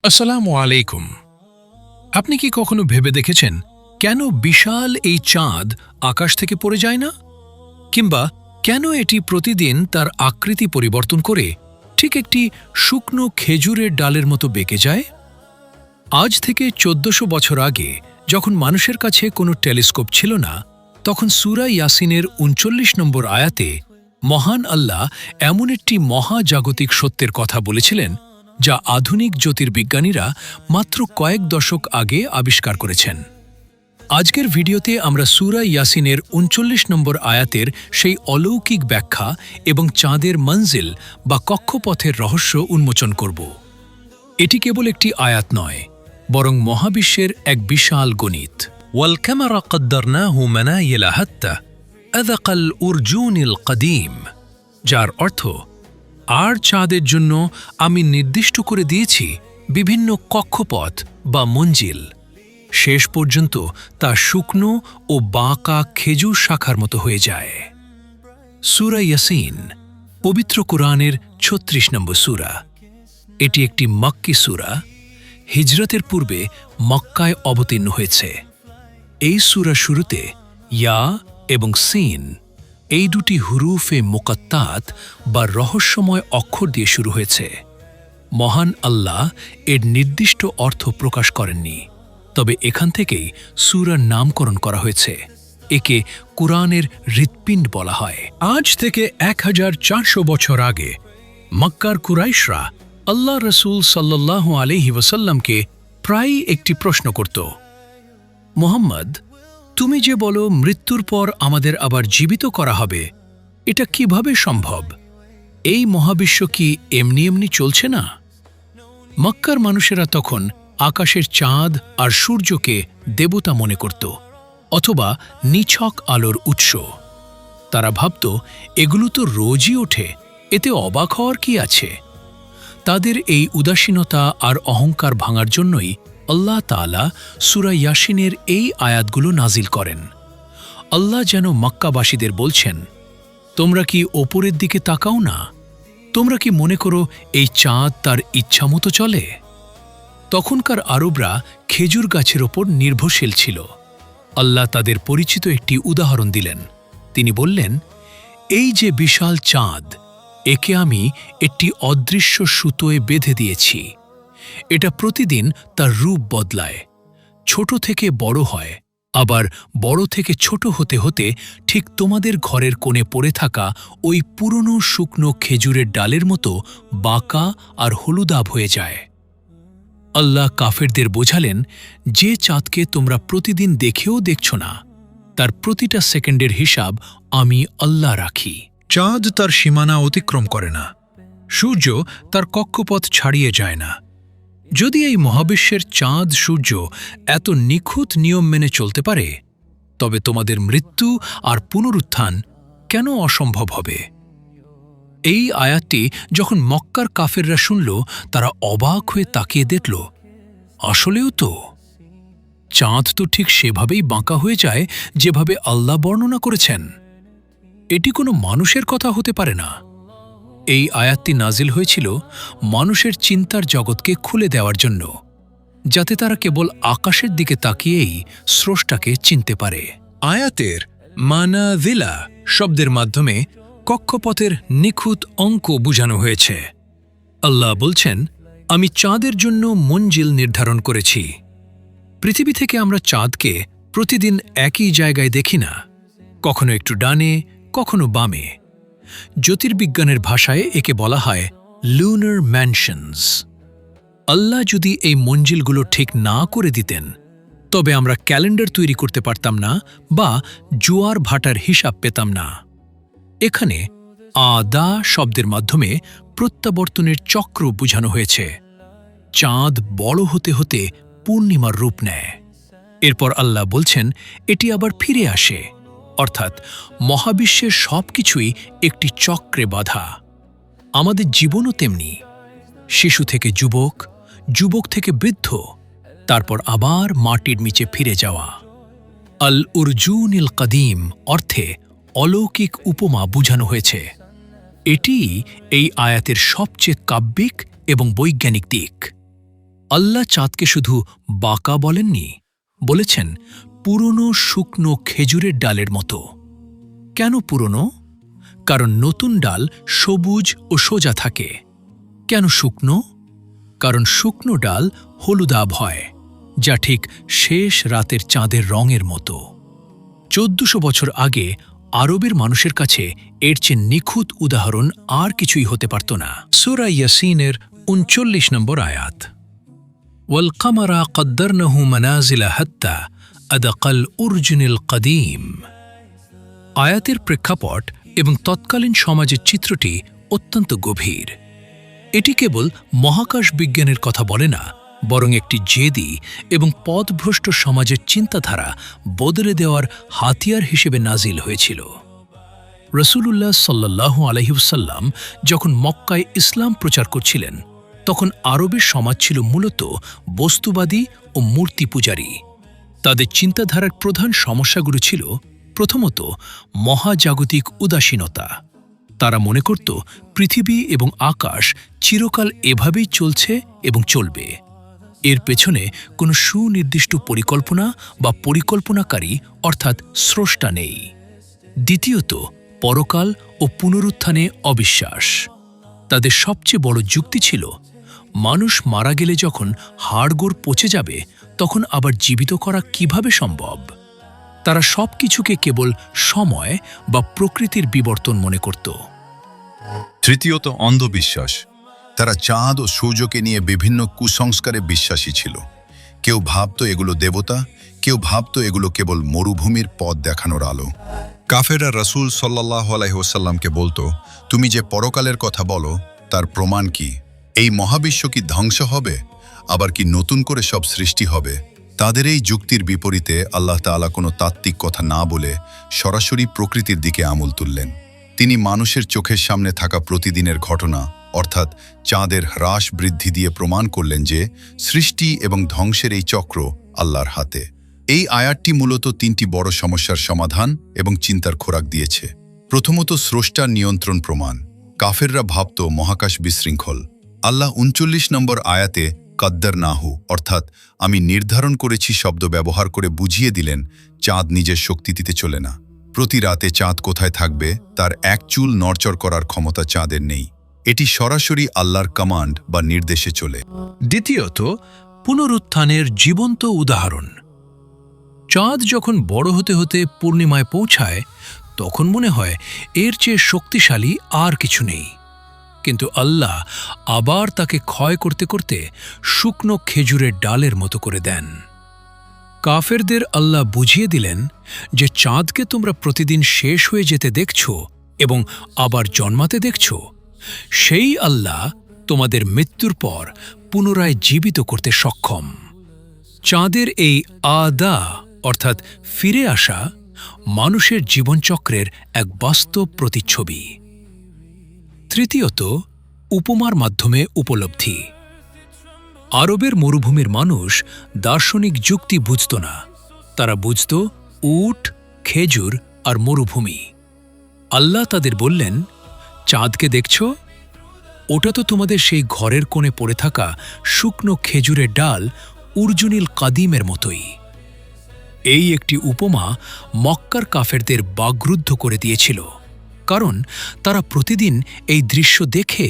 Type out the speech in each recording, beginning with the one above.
আসসালামু আলাইকুম। আপনি কি কখনো ভেবে দেখেছেন কেন বিশাল এই চাঁদ আকাশ থেকে পড়ে যায় না, কিংবা কেন এটি প্রতিদিন তার আকৃতি পরিবর্তন করে ঠিক একটি শুকনো খেজুরের ডালের মতো বেঁকে যায়? আজ থেকে ১৪০০ বছর আগে, যখন মানুষের কাছে কোনো টেলিস্কোপ ছিল না, তখন সূরা ইয়াসিনের ৩৯ নম্বর আয়াতে মহান আল্লাহ এমন একটি মহাজাগতিক সত্যের কথা বলেছিলেন যা আধুনিক জ্যোতির্বিজ্ঞানীরা মাত্র কয়েক দশক আগে আবিষ্কার করেছেন। আজকের ভিডিওতে আমরা সূরা ইয়াসিনের ৩৯ নম্বর আয়াতের সেই অলৌকিক ব্যাখ্যা এবং চাঁদের মঞ্জিল বা কক্ষপথের রহস্য উন্মোচন করব। এটি কেবল একটি আয়াত নয়, বরং মহাবিশ্বের এক বিশাল গণিত। ওয়াল-কামার কদ্দারনাহু মানায়িলা হাত্তা আযাকাল উরজুনিল কদীম, যার অর্থ, আর চাঁদের জন্য আমি নির্দিষ্ট করে দিয়েছি বিভিন্ন কক্ষপথ বা মঞ্জিল, শেষ পর্যন্ত তা শুকনো ও বাঁকা খেজুর শাখার মতো হয়ে যায়। সূরা ইয়াসিন পবিত্র কুরআনের ৩৬ নম্বর সূরা। এটি একটি মক্কি সূরা, হিজরতের পূর্বে মক্কায় অবতীর্ণ হয়েছে। এই সূরা শুরুতে ইয়া এবং সিন, এই দুটি হুরুফে মুকাত্তাত বা রহস্যময় অক্ষর দিয়ে শুরু হয়েছে। মহান আল্লাহ এর নির্দিষ্ট অর্থ প্রকাশ করেননি, তবে এখান থেকেই সূরার নামকরণ করা হয়েছে। একে কুরআনের হৃৎপিণ্ড বলা হয়। আজ থেকে ১৪০০ বছর আগে মক্কার কুরাইশরা আল্লাহ রসুল সাল্লাল্লাহু আলাইহি ওয়াসাল্লামকে প্রায়ই একটি প্রশ্ন করত, মুহাম্মদ, তুমি যে বলো মৃত্যুর পর আমাদের আবার জীবিত করা হবে, এটা কিভাবে সম্ভব? এই মহাবিশ্ব কি এমনি এমনি চলছে না? মক্কার মানুষেরা তখন আকাশের চাঁদ আর সূর্যকে দেবতা মনে করত, অথবা নিছক আলোর উৎস। তারা ভাবত, এগুলো তো রোজই ওঠে, এতে অবাক হওয়ার কি আছে? তাদের এই উদাসীনতা আর অহংকার ভাঙার জন্যই আল্লাহ তাআলা সূরা ইয়াসিনের এই আয়াতগুলো নাজিল করেন। আল্লাহ যেন মক্কাবাসীদের বলছেন, তোমরা কি ওপরের দিকে তাকাও না? তোমরা কি মনে করো এই চাঁদ তার ইচ্ছামতো চলে? তখনকার আরবরা খেজুর গাছের ওপর নির্ভরশীল ছিল। আল্লাহ তাদের পরিচিত একটি উদাহরণ দিলেন। তিনি বললেন, এই যে বিশাল চাঁদ, একে আমি একটি অদৃশ্য সুতোয় বেঁধে দিয়েছি। এটা প্রতিদিন তার রূপ বদলায়, ছোট থেকে বড় হয়, আবার বড় থেকে ছোট হতে হতে ঠিক তোমাদের ঘরের কোণে পড়ে থাকা ওই পুরনো শুকনো খেজুরের ডালের মতো বাঁকা আর হলুদাভ হয়ে যায়। আল্লাহ কাফেরদের বোঝালেন, যে চাঁদকে তোমরা প্রতিদিন দেখেও দেখছ না, তার প্রতিটা সেকেন্ডের হিসাব আমি আল্লাহ রাখি। চাঁদ তার সীমানা অতিক্রম করে না, সূর্য তার কক্ষপথ ছাড়িয়ে যায় না। যদি এই মহাবিশ্বের চাঁদ সূর্য এত নিখুঁত নিয়ম মেনে চলতে পারে, তবে তোমাদের মৃত্যু আর পুনরুত্থান কেন অসম্ভব হবে? এই আয়াতটি যখন মক্কার কাফেররা শুনল, তারা অবাক হয়ে তাকিয়ে দেখল, আসলেও তো চাঁদ তো ঠিক সেভাবেই বাঁকা হয়ে যায় যেভাবে আল্লাহ বর্ণনা করেছেন। এটি কোনো মানুষের কথা হতে পারে না। এই আয়াতটি নাজিল হয়েছিল মানুষের চিন্তার জগৎকে খুলে দেওয়ার জন্য, যাতে তারা কেবল আকাশের দিকে তাকিয়েই স্রষ্টাকে চিনতে পারে। আয়াতের মানাযিলা শব্দের মাধ্যমে কক্ষপথের নিখুঁত অঙ্ক বোঝানো হয়েছে। আল্লাহ বলছেন, আমি চাঁদের জন্য মঞ্জিল নির্ধারণ করেছি। পৃথিবী থেকে আমরা চাঁদকে প্রতিদিন একই জায়গায় দেখি না, কখনো একটু ডানে, কখনো বামে। জ্যোতির্বিজ্ঞানের ভাষায় একে বলা হয় লুনার ম্যানশনস। আল্লাহ যদি এই মঞ্জিলগুলো ঠিক না করে দিতেন, তবে আমরা ক্যালেন্ডার তৈরি করতে পারতাম না বা জোয়ার ভাটার হিসাব পেতাম না। এখানে আদা শব্দের মাধ্যমে প্রত্যাবর্তনের চক্র বোঝানো হয়েছে। চাঁদ বড় হতে হতে পূর্ণিমার রূপ নেয়। এরপর আল্লাহ বলছেন, এটি আবার ফিরে আসে, অর্থাৎ মহাবিশ্বের সবকিছুই একটি চক্রে বাঁধা। আমাদের জীবনও তেমনি, শিশু থেকে যুবক, যুবক থেকে বৃদ্ধ, তারপর আবার মাটির নিচে ফিরে যাওয়া। আল উরজুনিল কদীম অর্থে অলৌকিক উপমা বোঝানো হয়েছে। এটি এই আয়াতের সবচেয়ে কাব্যিক এবং বৈজ্ঞানিক দিক। আল্লাহ চাঁদকে শুধু বাঁকা বলেননি, বলেছেন পুরনো শুকনো খেজুরের ডালের মতো। কেন পুরনো? কারণ নতুন ডাল সবুজ ও সোজা থাকে। কেন শুকনো? কারণ শুকনো ডাল হলুদাভ হয়, যা ঠিক শেষ রাতের চাঁদের রঙের মতো। 1400 বছর আগে আরবের মানুষের কাছে এর চেয়ে নিখুঁত উদাহরণ আর কিছুই হতে পারত না। সূরা ইয়াসিনের 39 নম্বর আয়াত, ওয়াল কামারা কদ্দারনাহু মানাজিলা হাত্তা আদাকাল উরজুনিল কদীম। আয়াতের প্রেক্ষাপট এবং তৎকালীন সমাজের চিত্রটি অত্যন্ত গভীর। এটি কেবল মহাকাশ বিজ্ঞানের কথা বলে না, বরং একটি জেদি এবং পথভ্রষ্ট সমাজের চিন্তাধারা বদলে দেওয়ার হাতিয়ার হিসেবে নাজিল হয়েছিল। রাসূলুল্লাহ সাল্লাল্লাহু আলাইহি ওয়াসাল্লাম যখন মক্কায় ইসলাম প্রচার করছিলেন, তখন আরবের সমাজ ছিল মূলত বস্তুবাদী ও মূর্তি পূজারী। তাদের চিন্তাধারার প্রধান সমস্যাগুলো ছিল প্রথমত মহাজাগতিক উদাসীনতা। তারা মনে করত পৃথিবী এবং আকাশ চিরকাল এভাবেই চলছে এবং চলবে। এর পেছনে কোনো সুনির্দিষ্ট পরিকল্পনা বা পরিকল্পনাকারী অর্থাৎ স্রষ্টা নেই। দ্বিতীয়ত পরকাল ও পুনরুত্থানে অবিশ্বাস। তাদের সবচেয়ে বড় যুক্তি ছিল মানুষ মারা গেলে যখন হাড়গোড় পচে যাবে, তখন আবার জীবিত করা কিভাবে সম্ভব? তারা সব কিছুকে কেবল সময় বা প্রকৃতির বিবর্তন মনে করত। তৃতীয়ত অন্ধবিশ্বাস। তারা চাঁদ ও সূর্যকে নিয়ে বিভিন্ন কুসংস্কারে বিশ্বাসী ছিল। কেউ ভাবত এগুলো দেবতা, কেউ ভাবত এগুলো কেবল মরুভূমির পথ দেখানোর আলো। কাফেররা রাসূল সাল্লাল্লাহু আলাইহি ওয়াসাল্লামকে বলতো, তুমি যে পরকালের কথা বলো তার প্রমাণ কি? এই মহাবিশ্ব কি ধ্বংস হবে? আবার কি নতুন করে সব সৃষ্টি হবে? তাদের এই যুক্তির বিপরীতে আল্লাহ তাআলা কোনো তাত্ত্বিক কথা না বলে সরাসরি প্রকৃতির দিকে আঙুল তুললেন। তিনি মানুষের চোখের সামনে থাকা প্রতিদিনের ঘটনা অর্থাৎ চাঁদের হ্রাস বৃদ্ধি দিয়ে প্রমাণ করলেন যে সৃষ্টি এবং ধ্বংসের এই চক্র আল্লাহর হাতে। এই আয়াতটি মূলত 3টি বড় সমস্যার সমাধান এবং চিন্তার খোরাক দিয়েছে। প্রথমত স্রষ্টার নিয়ন্ত্রণ প্রমাণ। কাফেররা ভাবত মহাকাশ বিশৃঙ্খল। আল্লাহ 39 নম্বর আয়াতে কদ্দারনাহু অর্থাৎ আমি নির্ধারণ করেছি শব্দ ব্যবহার করে বুঝিয়ে দিলেন চাঁদ নিজের শক্তিতে চলে না। প্রতি রাতে চাঁদ কোথায় থাকবে তার এক চুল নড়চড় করার ক্ষমতা চাঁদের নেই। এটি সরাসরি আল্লাহর কমান্ড বা নির্দেশে চলে। দ্বিতীয়ত পুনরুত্থানের জীবন্ত উদাহরণ। চাঁদ যখন বড় হতে হতে পূর্ণিমায় পৌঁছায়, তখন মনে হয় এর চেয়ে শক্তিশালী আর কিছু নেই। কিন্তু আল্লাহ আবার তাকে ক্ষয় করতে করতে শুকনো খেজুরের ডালের মতো করে দেন। কাফেরদের আল্লাহ বুঝিয়ে দিলেন যে চাঁদকে তোমরা প্রতিদিন শেষ হয়ে যেতে দেখছ এবং আবার জন্মাতে দেখছ, সেই আল্লাহ তোমাদের মৃত্যুর পর পুনরায় জীবিত করতে সক্ষম। চাঁদের এই আদা অর্থাৎ ফিরে আসা মানুষের জীবনচক্রের এক বাস্তব প্রতিচ্ছবি। তৃতীয়ত উপমার মাধ্যমে উপলব্ধি। আরবের মরুভূমির মানুষ দার্শনিক যুক্তি বুঝত না। তারা বুঝত উট, খেজুর আর মরুভূমি। আল্লাহ তাদের বললেন, চাঁদকে দেখছ? ওটা তো তোমাদের সেই ঘরের কোণে পড়ে থাকা শুকনো খেজুরের ডাল উরজুনিল কাদিমের মতোই। এই একটি উপমা মক্কার কাফেরদের বাগরুদ্ধ করে দিয়েছিল, কারণ তারা প্রতিদিন এই দৃশ্য দেখে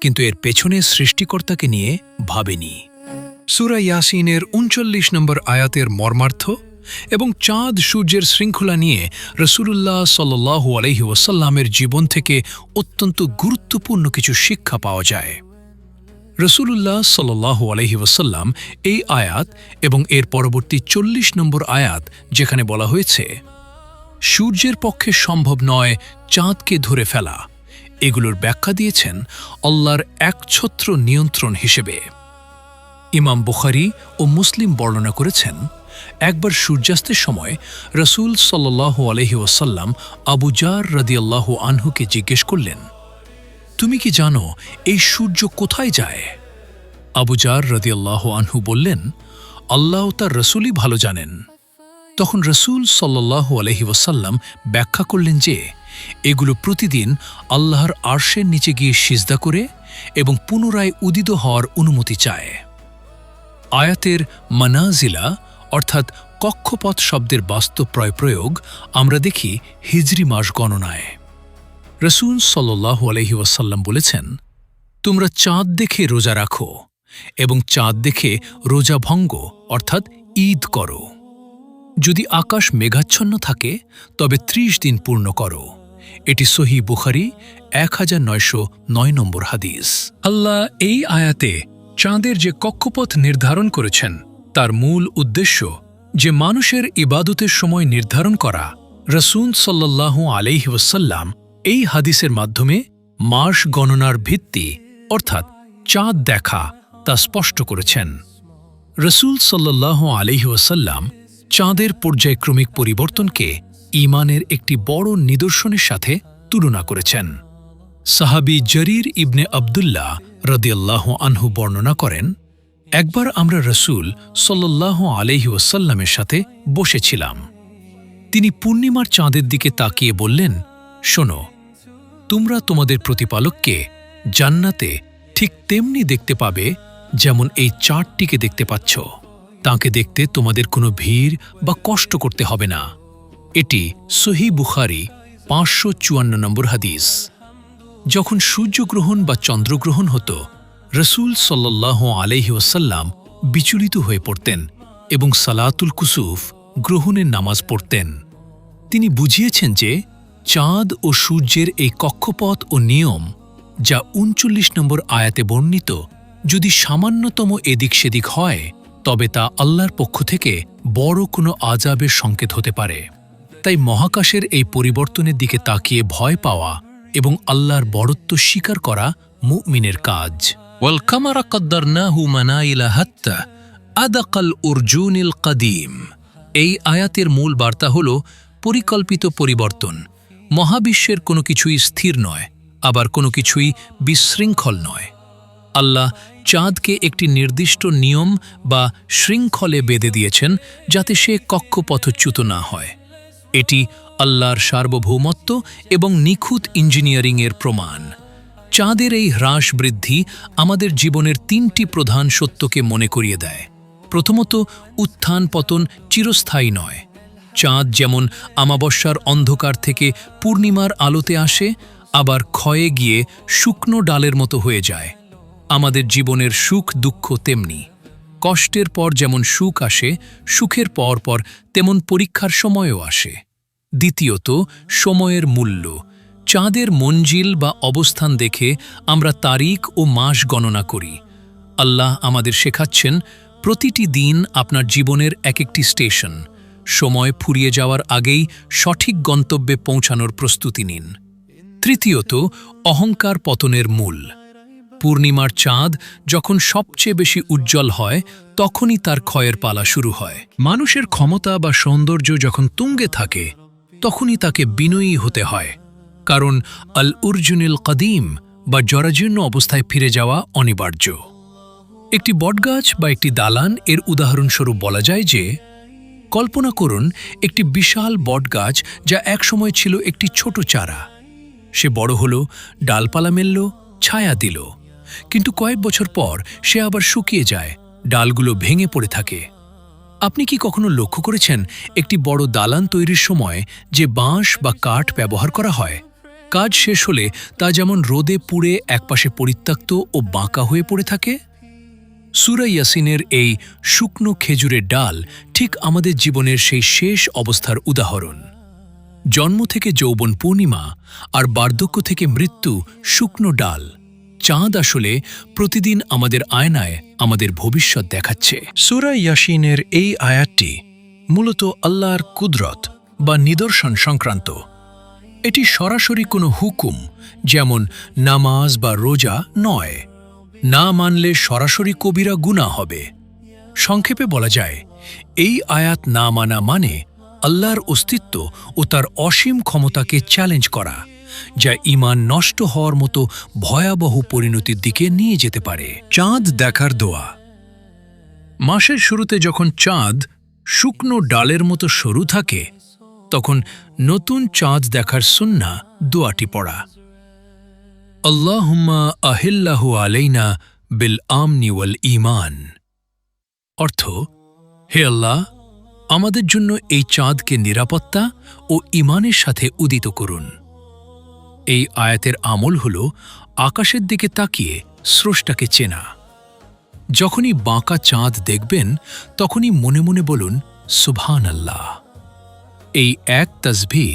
কিন্তু এর পেছনে সৃষ্টিকর্তাকে নিয়ে ভাবেনি। সূরা ইয়াসিনের 39 নম্বর আয়াতের মর্মার্থ এবং চাঁদ সূর্যের শৃঙ্খলা নিয়ে রাসূলুল্লাহ সাল্লাল্লাহু আলাইহি ওয়াসাল্লামের জীবন থেকে অত্যন্ত গুরুত্বপূর্ণ কিছু শিক্ষা পাওয়া যায়। রাসূলুল্লাহ সাল্লাল্লাহু আলাইহি ওয়াসাল্লাম এই আয়াত এবং এর পরবর্তী 40 নম্বর আয়াত, যেখানে বলা হয়েছে সূর্যের পক্ষে সম্ভব নয় চাঁদকে ধরে ফেলা, এগুলোর ব্যাখ্যা দিয়েছেন আল্লাহর একছত্র নিয়ন্ত্রণ হিসেবে। ইমাম বুখারী ও মুসলিম বর্ণনা করেছেন, একবার সূর্যাস্তের সময় রাসূল সাল্লাল্লাহু আলাইহি ওয়াসাল্লাম আবু জার রাদিয়াল্লাহু আনহুকে জিজ্ঞেস করলেন, তুমি কি জানো এই সূর্য কোথায় যায়? আবু জার রাদিয়াল্লাহু আনহু বললেন, আল্লাহ তার রাসূলই ভালো জানেন। তখন রাসূল সাল্লাল্লাহু আলাইহি ওয়াসাল্লাম ব্যাখ্যা করলেন যে এগুলো প্রতিদিন আল্লাহর আরশের নিচে গিয়ে সিজদা করে এবং পুনরায় উদিত হওয়ার অনুমতি চায়। আয়াতের মানাজিলা অর্থাৎ কক্ষপথ শব্দের বাস্তব প্রয়োগ আমরা দেখি হিজরি মাস গণনায়। রসুল সাল্লাল্লাহু আলাইহি ওয়াসাল্লাম বলেছেন, তোমরা চাঁদ দেখে রোজা রাখো এবং চাঁদ দেখে রোজা ভঙ্গ অর্থাৎ ঈদ করো। যদি আকাশ মেঘাচ্ছন্ন থাকে তবে ৩০ দিন পূর্ণ করো। এটি সহিহ বুখারী ১৯০৯ নম্বর হাদিস। আল্লাহ এই আয়াতে চাঁদের যে কক্ষপথ নির্ধারণ করেছেন তার মূল উদ্দেশ্য যে মানুষের ইবাদতের সময় নির্ধারণ করা। রসূল সাল্লাল্লাহু আলাইহি ওয়াসাল্লাম এই হাদিসের মাধ্যমে মাস গণনার ভিত্তি অর্থাৎ চাঁদ দেখা তা স্পষ্ট করেছেন। রসূল সাল্লাল্লাহু আলাইহি ওয়াসাল্লাম চাঁদের পর্যায়ক্রমিক পরিবর্তনকে ঈমানের একটি বড় নিদর্শনের সাথে তুলনা করেছেন। সাহাবী জরির ইবনে আবদুল্লাহ রাদিয়াল্লাহু আনহু বর্ণনা করেন, একবার আমরা রসূল সাল্লাল্লাহু আলাইহি ওয়াসাল্লামের সাথে বসেছিলাম। তিনি পূর্ণিমার চাঁদের দিকে তাকিয়ে বললেন, শোনো, তোমরা তোমাদের প্রতিপালককে জান্নাতে ঠিক তেমনি দেখতে পাবে যেমন এই চাঁদটিকে দেখতে পাচ্ছ। তাঁকে দেখতে তোমাদের কোনো ভিড় বা কষ্ট করতে হবে না। এটি সহিহ বুখারী ৫৫৪ নম্বর হাদিস। যখন সূর্যগ্রহণ বা চন্দ্রগ্রহণ হতো, রসূল সাল্লাল্লাহু আলাইহি ওয়াসাল্লাম বিচলিত হয়ে পড়তেন এবং সালাতুল কুসুফ গ্রহণের নামাজ পড়তেন। তিনি বুঝিয়েছেন যে চাঁদ ও সূর্যের এই কক্ষপথ ও নিয়ম যা ৩৯ নম্বর আয়াতে বর্ণিত, যদি সামান্যতম এদিক সেদিক হয় তবে তা আল্লাহর পক্ষ থেকে বড় কোনো আযাবের সংকেত হতে পারে। তাই মহাকাশের এই পরিবর্তনের দিকে তাকিয়ে ভয় পাওয়া এবং আল্লাহর বড়ত্ব স্বীকার করা মুমিনের কাজ। ওয়াল কামারা কদ্দারনাহু মানাইলা হাত্তা আদাকাল উরজুনিল কাদিম। এই আয়াতের মূল বার্তা হল পরিকল্পিত পরিবর্তন। মহাবিশ্বের কোনো কিছুই স্থির নয়, আবার কোনো কিছুই বিশৃঙ্খল নয়। আল্লাহ চাঁদকে একটি নির্দিষ্ট নিয়ম বা শৃঙ্খলে বেঁধে দিয়েছেন যাতে সে কক্ষপথচ্যুত না হয়। এটি আল্লাহর সার্বভৌমত্ব এবং নিখুঁত ইঞ্জিনিয়ারিংয়ের প্রমাণ। চাঁদের এই হ্রাস বৃদ্ধি আমাদের জীবনের ৩টি প্রধান সত্যকে মনে করিয়ে দেয়। প্রথমত, উত্থান পতন চিরস্থায়ী নয়। চাঁদ যেমন আমাবস্যার অন্ধকার থেকে পূর্ণিমার আলোতে আসে, আবার ক্ষয়ে গিয়ে শুকনো ডালের মতো হয়ে যায়। আমাদের জীবনের সুখ দুঃখ তেমনি। কষ্টের পর যেমন সুখ আসে, সুখের পর পর তেমন পরীক্ষার সময়ও আসে। দ্বিতীয়ত, সময়ের মূল্য। চাঁদের মঞ্জিল বা অবস্থান দেখে আমরা তারিখ ও মাস গণনা করি। আল্লাহ আমাদের শেখাচ্ছেন, প্রতিটি দিন আপনার জীবনের এক একটি স্টেশন। সময় ফুরিয়ে যাওয়ার আগেই সঠিক গন্তব্যে পৌঁছানোর প্রস্তুতি নিন। তৃতীয়ত, অহংকার পতনের মূল। পূর্ণিমার চাঁদ যখন সবচেয়ে বেশি উজ্জ্বল হয় তখনই তার ক্ষয়ের পালা শুরু হয়। মানুষের ক্ষমতা বা সৌন্দর্য যখন তুঙ্গে থাকে তখনই তাকে বিনয়ী হতে হয়, কারণ আল উরজুনিল কাদিম বা জরাজীর্ণ অবস্থায় ফিরে যাওয়া অনিবার্য। একটি বটগাছ বা একটি দালান এর উদাহরণস্বরূপ বলা যায় যে, কল্পনা করুন একটি বিশাল বটগাছ যা একসময় ছিল একটি ছোট চারা। সে বড় হল, ডালপালা মেলল, ছায়া দিল, কিন্তু কয়েক বছর পর সে আবার শুকিয়ে যায়, ডালগুলো ভেঙে পড়ে থাকে। আপনি কি কখনো লক্ষ্য করেছেন একটি বড় দালান তৈরির সময় যে বাঁশ বা কাঠ ব্যবহার করা হয়, কাজ শেষ হলে তা যেমন রোদে পুড়ে একপাশে পরিত্যক্ত ও বাঁকা হয়ে পড়ে থাকে? সূরা ইয়াসিনের এই শুকনো খেজুরের ডাল ঠিক আমাদের জীবনের সেই শেষ অবস্থার উদাহরণ। জন্ম থেকে যৌবন পূর্ণিমা আর বার্ধক্য থেকে মৃত্যু শুকনো ডাল। চাঁদ আসলে প্রতিদিন আমাদের আয়নায় আমাদের ভবিষ্যৎ দেখাচ্ছে। সূরা ইয়াসিনের এই আয়াতটি মূলত আল্লাহর কুদরত বা নিদর্শন সংক্রান্ত। এটি সরাসরি কোনো হুকুম যেমন নামাজ বা রোজা নয়। না মানলে সরাসরি কবিরা গুনাহ হবে। সংক্ষেপে বলা যায়, এই আয়াত না মানা মানে আল্লাহর অস্তিত্ব ও তার অসীম ক্ষমতাকে চ্যালেঞ্জ করা, যা ঈমান নষ্ট হওয়ার মতো ভয়াবহ পরিণতির দিকে নিয়ে যেতে পারে। চাঁদ দেখার দোয়া। মাসের শুরুতে যখন চাঁদ শুকনো ডালের মতো সরু থাকে তখন নতুন চাঁদ দেখার সুন্নাহ দোয়াটি পড়া। আল্লাহুম্মা আহিল্লাহু আলাইনা বিল আমনি ওয়াল ঈমান। অর্থ, হে আল্লাহ, আমাদের জন্য এই চাঁদকে নিরাপত্তা ও ঈমানের সাথে উদিত করুন। এই আয়াতের আমল হল আকাশের দিকে তাকিয়ে স্রষ্টাকে চেনা। যখনই বাঁকা চাঁদ দেখবেন তখনই মনে মনে বলুন সুবহানাল্লাহ। এই এক তাসবিহ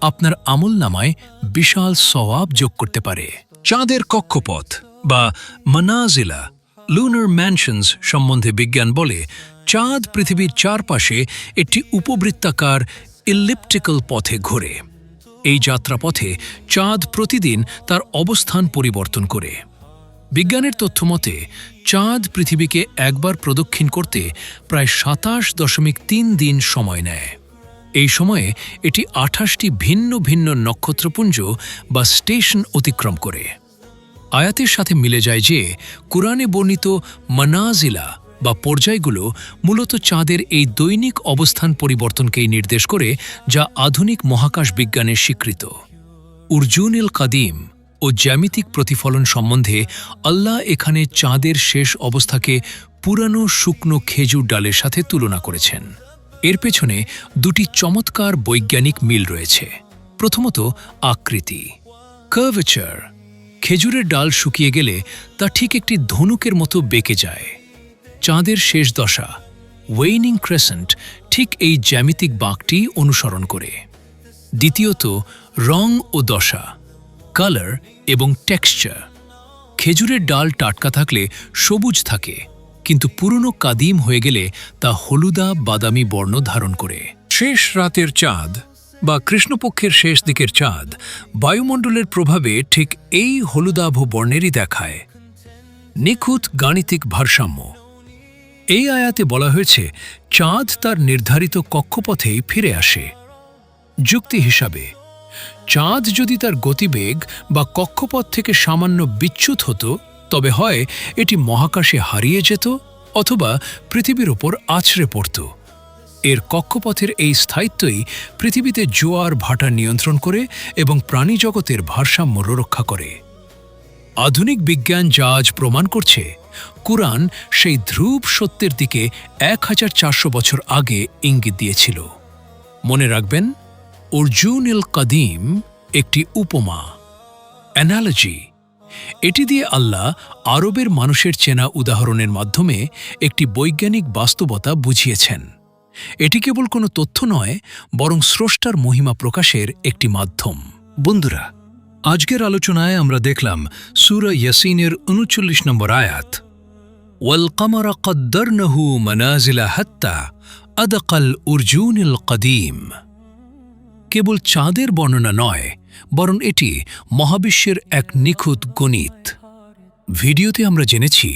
আপনার আমলনামায় বিশাল সওয়াব যোগ করতে পারে। চাঁদের কক্ষপথ বা মানাজিলা, লুনার ম্যানশনস সম্বন্ধে বিজ্ঞান বলে চাঁদ পৃথিবীর চারপাশে একটি উপবৃত্তাকার ইলিপ্টিক্যাল পথে ঘোরে। এই যাত্রাপথে চাঁদ প্রতিদিন তার অবস্থান পরিবর্তন করে। বিজ্ঞানের তথ্যমতে চাঁদ পৃথিবীকে একবার প্রদক্ষিণ করতে প্রায় ২৭.৩ দিন সময় নেয়। এই সময়ে এটি ২৮টি ভিন্ন ভিন্ন নক্ষত্রপুঞ্জ বা স্টেশন অতিক্রম করে। আয়াতের সাথে মিলে যায় যে কুরআনে বর্ণিত মানাজিলা বা পর্যায়গুলো মূলত চাঁদের এই দৈনিক অবস্থান পরিবর্তনকেই নির্দেশ করে, যা আধুনিক মহাকাশ বিজ্ঞানের স্বীকৃত। উরজুনুল কাদিম ও জ্যামিতিক প্রতিফলন সম্বন্ধে আল্লাহ এখানে চাঁদের শেষ অবস্থাকে পুরানো শুকনো খেজুর ডালের সাথে তুলনা করেছেন। এর পেছনে দুটি চমৎকার বৈজ্ঞানিক মিল রয়েছে। প্রথমত, আকৃতি, কার্ভেচার। খেজুরের ডাল শুকিয়ে গেলে তা ঠিক একটি ধনুকের মতো বেঁকে যায়। চাঁদের শেষ দশা, ওয়েনিং ক্রেসেন্ট, ঠিক এই জ্যামিতিক বাঁকটি অনুসরণ করে। দ্বিতীয়ত, রং ও দশা, কালার এবং টেক্সচার। খেজুরের ডাল টাটকা থাকলে সবুজ থাকে, কিন্তু পুরনো কাদিম হয়ে গেলে তা হলুদা বাদামি বর্ণ ধারণ করে। শেষ রাতের চাঁদ বা কৃষ্ণপক্ষের শেষ দিকের চাঁদ বায়ুমণ্ডলের প্রভাবে ঠিক এই হলুদাভ বর্ণেরই দেখায়। নিখুঁত গাণিতিক ভারসাম্য। এই আয়াতে বলা হয়েছে চাঁদ তার নির্ধারিত কক্ষপথেই ফিরে আসে। যুক্তি হিসাবে, চাঁদ যদি তার গতিবেগ বা কক্ষপথ থেকে সামান্য বিচ্যুত হতো, তবে হয় এটি মহাকাশে হারিয়ে যেত অথবা পৃথিবীর ওপর আছড়ে পড়ত। এর কক্ষপথের এই স্থায়িত্বই পৃথিবীতে জোয়ার ভাটা নিয়ন্ত্রণ করে এবং প্রাণীজগতের ভারসাম্য রক্ষা করে। আধুনিক বিজ্ঞান যা আজ প্রমাণ করছে, কুরআন সেই ধ্রুব সত্যের দিকে ১৪০০ বছর আগে ইঙ্গিত দিয়েছিল। মনে রাখবেন, উরজুনুল কাদিম একটি উপমা, অ্যানালজি। এটি দিয়ে আল্লাহ আরবের মানুষের চেনা উদাহরণের মাধ্যমে একটি বৈজ্ঞানিক বাস্তবতা বুঝিয়েছেন। এটি কেবল কোনো তথ্য নয়, বরং স্রষ্টার মহিমা প্রকাশের একটি মাধ্যম। বন্ধুরা, আজকের আলোচনায় আমরা দেখলাম সূরা ইয়াসিনের ৩৯ নম্বর আয়াত, ওয়াল কামারা কদ্দারনাহু মানাজিলা হাত্তা আদাকাল উরজুনুল কাদিম। কেবল চাঁদের বর্ণনা নয়, বরং এটি মহাবিশ্বের এক নিখুঁত গণিত। ভিডিওতে আমরা জেনেছি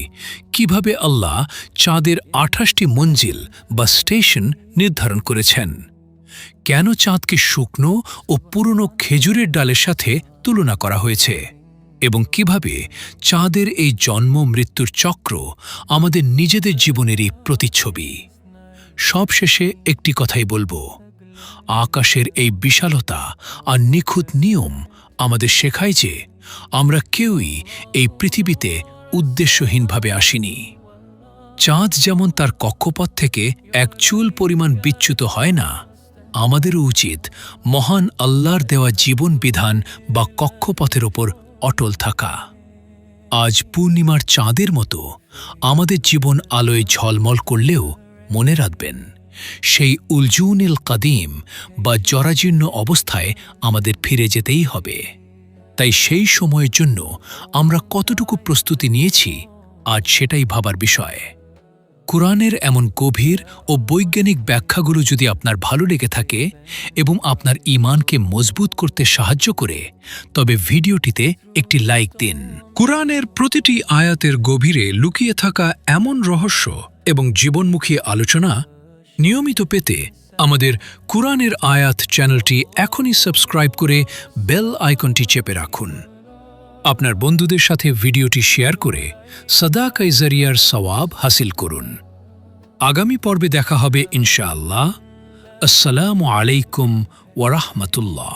কিভাবে আল্লাহ চাঁদের ২৮টি মঞ্জিল বা স্টেশন নির্ধারণ করেছেন, কেন চাঁদকে শুকনো ও পুরনো খেজুরের ডালের সাথে তুলনা করা হয়েছে, এবং কিভাবে চাঁদের এই জন্ম মৃত্যুর চক্র আমাদের নিজেদের জীবনেরই প্রতিচ্ছবি। সবশেষে একটি কথাই বলবো, আকাশের এই বিশালতা আর নিখুঁত নিয়ম আমাদের শেখায় যে আমরা কেউই এই পৃথিবীতে উদ্দেশ্যহীনভাবে আসিনি। চাঁদ যেমন তার কক্ষপথ থেকে এক চুল পরিমাণ বিচ্যুত হয় না, আমাদেরও উচিত মহান আল্লাহর দেওয়া জীবন বিধান বা কক্ষপথের ওপর অটল থাকা। আজ পূর্ণিমার চাঁদের মতো আমাদের জীবন আলোয় ঝলমল করলেও মনে রাখবেন, সেই উরজুনুল কাদিম বা জরাজীর্ণ অবস্থায় আমাদের ফিরে যেতেই হবে। তাই সেই সময়ের জন্য আমরা কতটুকু প্রস্তুতি নিয়েছি, আজ সেটাই ভাবার বিষয়। কুরআনের এমন গভীর ও বৈজ্ঞানিক ব্যাখ্যাগুলো যদি আপনার ভালো লেগে থাকে এবং আপনার ঈমানকে মজবুত করতে সাহায্য করে, তবে ভিডিওটিতে একটি লাইক দিন। কুরআনের প্রতিটি আয়াতের গভীরে লুকিয়ে থাকা এমন রহস্য এবং জীবনমুখী আলোচনা নিয়মিত পেতে আমাদের কুরআনের আয়াত চ্যানেলটি এখনই সাবস্ক্রাইব করে বেল আইকনটি চেপে রাখুন। আপনার বন্ধুদের সাথে ভিডিওটি শেয়ার করে সাদাকায়ে জারিয়ার সওয়াব হাসিল করুন। আগামী পর্বে দেখা হবে ইনশাআল্লাহ। আসসালামু আলাইকুম ওয়া রাহমাতুল্লাহ।